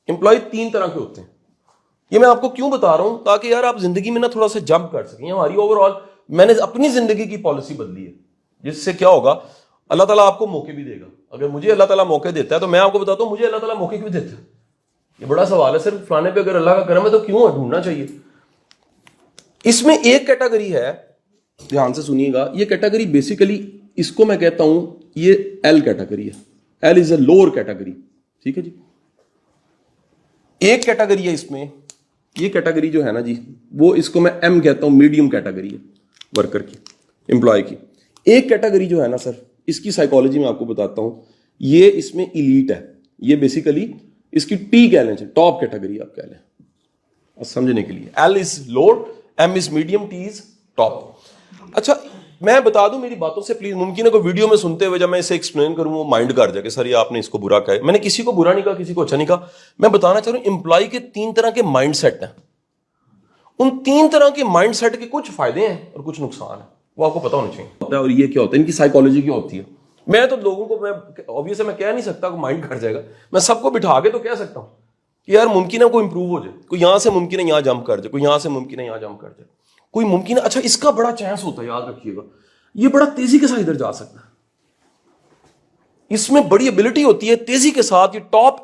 Employee 3 طرح کے ہوتے ہیں. یہ میں آپ کو کیوں بتا رہا ہوں؟ تاکہ یار آپ زندگی میں نا تھوڑا سا جمپ کر سکیں. ہماری اوور آل میں نے اپنی زندگی کی پالیسی بدلی ہے, جس سے کیا ہوگا, اللہ تعالیٰ آپ کو موقع بھی دے گا. اگر مجھے اللہ تعالیٰ موقع دیتا ہے تو میں آپ کو بتاتا ہوں مجھے اللہ تعالیٰ موقع کیوں دیتا ہے. یہ بڑا سوال ہے. صرف فلانے پہ اگر اللہ کا کرم ہے تو کیوں ڈھونڈنا چاہیے. اس میں ایک کیٹیگری ہے, دھیان سے سنیے گا, یہ کیٹیگری بیسیکلی اس کو میں کہتا ہوں یہ ایل کیٹیگری ہے. L is a lower category. ٹھیک ہے جی. ایک کیٹیگری ہے اس میں, یہ کیٹیگری جو ہے نا جی, وہ اس کو میں ایم کہتا ہوں, میڈیم کیٹیگری ہے ورکر کی, امپلائی کی. ایک کیٹیگری جو ہے نا سر, اس کی سائیکالوجی میں آپ کو بتاتا ہوں. یہ اس میں ایلیٹ ہے. یہ بیسیکلی اس کی ٹی کہہ لیں, ٹاپ کیٹیگری آپ کہہ لیں سمجھنے کے لیے. L is lower, M is medium, T is top. اچھا میں بتا دوں میری باتوں سے پلیز, ممکن ہے کوئی ویڈیو میں سنتے ہوئے جب میں اسے ایکسپلین کروں وہ مائنڈ کر جائے کہ سر یہ آپ نے اس کو برا کہا ہے. میں نے کسی کو برا نہیں کہا, کسی کو اچھا نہیں کہا. میں بتانا چاہ رہا ہوں امپلائی کے 3 طرح کے مائنڈ سیٹ ہیں. ان 3 طرح کے مائنڈ سیٹ کے کچھ فائدے ہیں اور کچھ نقصان ہیں, وہ آپ کو پتا ہونا چاہیے. اور یہ کیا ہوتا ہے, ان کی سائیکالوجی کیا ہوتی ہے. میں تو لوگوں کو, میں obviously میں کہہ نہیں سکتا کہ مائنڈ کر جائے گا. میں سب کو بٹھا کے تو کہہ سکتا ہوں کہ یار ممکن ہے کوئی امپروو ہو جائے, کوئی یہاں سے ممکن ہے یہاں جمپ کر جائے, کوئی یہاں سے ممکن ہے یہاں جمپ کر جائے, کوئی ممکن ہے. اچھا اس کا بڑا چانس ہوتا ہے, یاد رکھیے گا, یہ بڑا تیزی کے ساتھ ادھر جا سکتا ہے. اس میں بڑی ابلٹی ہوتی ہے تیزی کے ساتھ. یہ ٹاپ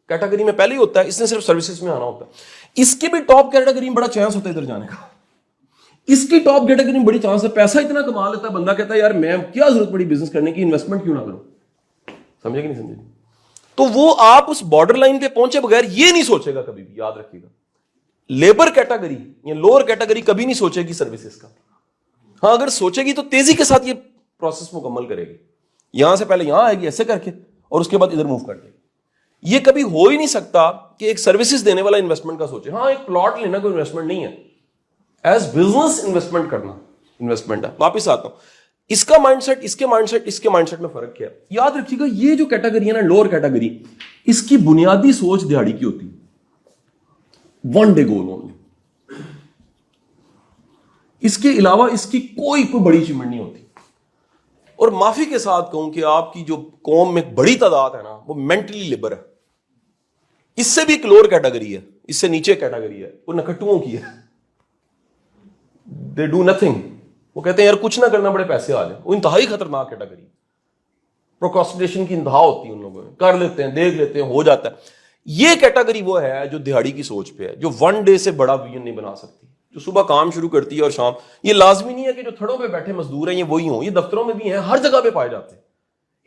کیٹیگری میں پہلے ہی ہوتا ہے, اس نے صرف سروسز میں آنا ہوتا ہے. اس کے بھی ٹاپ کیٹیگری میں بڑا چانس ہوتا ہے ادھر جانے کا. اس کی ٹاپ کیٹیگری میں بڑی چانس ہے, پیسہ اتنا کما لیتا ہے بندہ, کہتا ہے یار میں کیا ضرورت پڑی بزنس کرنے کی, انویسٹمنٹ کیوں نہ کروں. سمجھے کہ نہیں سمجھے؟ تو وہ آپ اس بارڈر لائن پہ پہنچے بغیر یہ نہیں سوچے گا کبھی بھی, یاد رکھیے گا. لیبر کیٹیگری یا لوور کیٹیگری کبھی نہیں سوچے گی سروسز کا. ہاں اگر سوچے گی تو تیزی کے ساتھ یہ پروسیس مکمل کرے گی. یہاں سے پہلے یہاں آئے گی ایسے کر کے, اور اس کے بعد ادھر موو کر دے گی. یہ کبھی ہو ہی نہیں سکتا کہ ایک سروسز دینے والا انویسٹمنٹ کا سوچے. ہاں ایک پلاٹ لینا کوئی انویسٹمنٹ نہیں ہے, ایز بزنس انویسٹمنٹ کرنا انویسٹمنٹ ہے. واپس آتا ہوں, اس کا مائنڈ سیٹ, اس کے مائنڈ سیٹ, اس کے مائنڈ سیٹ میں فرق کیا ہے. یاد رکھیے گا یہ جو کیٹیگری ہے نا, لوور کیٹیگری, اس کی بنیادی سوچ دیہڑی کی ہوتی ہے. ون ڈے گول اونلی. اس کے علاوہ اس کی کوئی بڑی اچیومنٹ نہیں ہوتی. اور معافی کے ساتھ کہوں کہ آپ کی جو قوم میں بڑی تعداد ہے نا, وہ مینٹلی لیبر ہے. اس سے بھی ایک لوور کیٹیگری ہے, اس سے نیچے کیٹیگری ہے, وہ نکٹوؤں کی ہے. They do nothing. وہ کہتے ہیں یار کچھ نہ کرنا بڑے پیسے آ جائیں. وہ انتہائی خطرناک کیٹیگری. پروکراسٹینیشن کی انتہا ہوتی ہے ان لوگوں میں, کر لیتے ہیں, دیکھ لیتے ہیں, ہو جاتا ہے. یہ کیٹیگری وہ ہے جو دہاڑی کی سوچ پہ ہے, جو ون ڈے سے بڑا ویژن نہیں بنا سکتی, جو صبح کام شروع کرتی ہے اور شام. یہ لازمی نہیں ہے کہ جو تھڑوں پہ بیٹھے مزدور ہیں یہ وہی ہوں, یہ دفتروں میں بھی ہیں, ہر جگہ پہ پائے جاتے ہیں.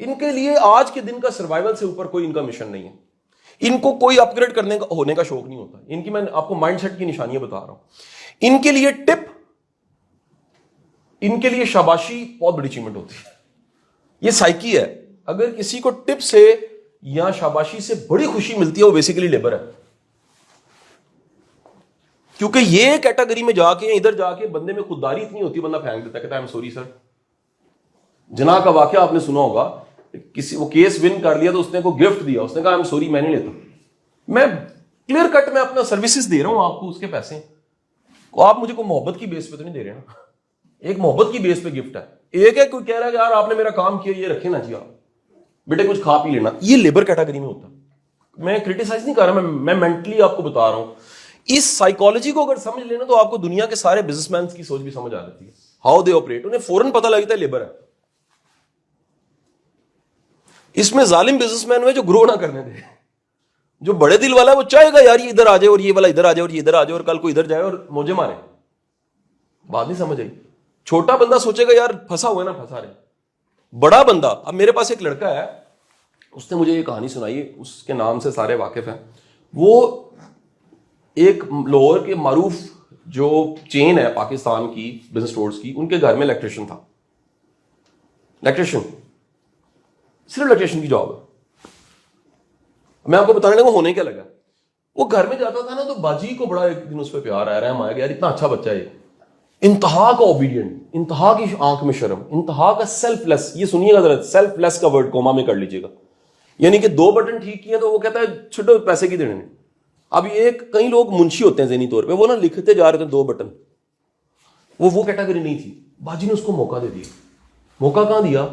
ان کے لیے آج کے دن کا سروائیول سے اوپر کوئی ان کا مشن نہیں ہے. ان کو کوئی اپ گریڈ کرنے کا ہونے کا شوق نہیں ہوتا. ان کی میں آپ کو مائنڈ سیٹ کی نشانیاں بتا رہا ہوں. ان کے لیے ٹپ, ان کے لیے شاباشی بہت بڑی اچیومنٹ ہوتی ہے. یہ سائیکی ہے. اگر کسی کو ٹپ سے یا شاباشی سے بڑی خوشی ملتی ہے وہ بیسیکلی لیبر ہے. کیونکہ یہ کیٹیگری میں جا کے ادھر جا کے بندے میں خودداری اتنی ہوتی ہے, بندہ پھینک دیتا ہے, کہتا ہے ایم سوری سر. جناح کا واقعہ آپ نے سنا ہوگا, کسی وہ کیس ون کر لیا تو اس نے کو گفٹ دیا, اس نے کہا ایم سوری میں نہیں لیتا, میں کلیئر کٹ میں اپنا سروسز دے رہا ہوں آپ کو, اس کے پیسے آپ مجھے کوئی محبت کی بیس پہ تو نہیں دے رہے نا. ایک محبت کی بیس پہ گفٹ ہے. ایک ہے کوئی کہہ رہا ہے کہ یار آپ نے میرا کام کیا, یہ رکھے نا جی, آپ بیٹے کچھ کھا پی لینا. یہ لیبر کیٹیگری میں ہوتا ہے. میں کرٹیسائز نہیں کر رہا, میں مینٹلی آپ کو بتا رہا ہوں. اس سائیکالوجی کو اگر سمجھ لینا تو آپ کو دنیا کے سارے بزنس مین کی سوچ بھی سمجھ آ جاتی ہے, ہاؤ دے آپریٹ. انہیں فوراً پتہ لگتا ہے لیبر ہے. اس میں ظالم بزنس مین ہوئے جو گرو نہ کرنے دے. جو بڑے دل والا ہے وہ چاہے گا یار یہ ادھر آ جائے اور یہ والا ادھر آ جائے اور یہ ادھر آ جائے اور کل کو ادھر جائے اور موجے مارے. بات نہیں سمجھ آئی. چھوٹا بندہ سوچے گا یار پھنسا ہوا ہے نا, پھنسا رہے. بڑا بندہ, اب میرے پاس ایک لڑکا ہے, اس نے مجھے یہ کہانی سنائی, اس کے نام سے سارے واقف ہیں. وہ ایک لاہور کے معروف جو چین ہے پاکستان کی بزنس اسٹورز کی, ان کے گھر میں الیکٹریشین تھا. الیکٹریشین, صرف الیکٹریشین کی جاب ہے. میں آپ کو بتانے لگا ہونے کیا لگا. وہ گھر میں جاتا تھا نا تو باجی کو بڑا ایک دن اس پہ پیار آیا, رحم آیا کہ یار اتنا اچھا بچہ ہے, انتہا کا اوبیڈینٹ, انتہا کی آنکھ میں شرم, انتہا کا سیلف لیس. یہ سنیے گا ذرا, سیلف لیس کا ورڈ کوما میں کر لیجیے گا. یعنی کہ 2 بٹن ٹھیک کیے تو وہ کہتا ہے چھٹو پیسے کی دینے نے. اب ایک کئی لوگ منشی ہوتے ہیں ذہنی طور پہ, وہ نا لکھتے جا رہے تھے 2 بٹن. وہ کیٹیگری نہیں تھی. باجی نے اس کو موقع دے دیا. موقع کہاں دیا؟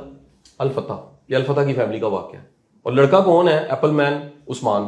الفتح. یہ الفتح کی فیملی کا واقعہ ہے. اور لڑکا کون ہے؟ ایپل مین عثمان.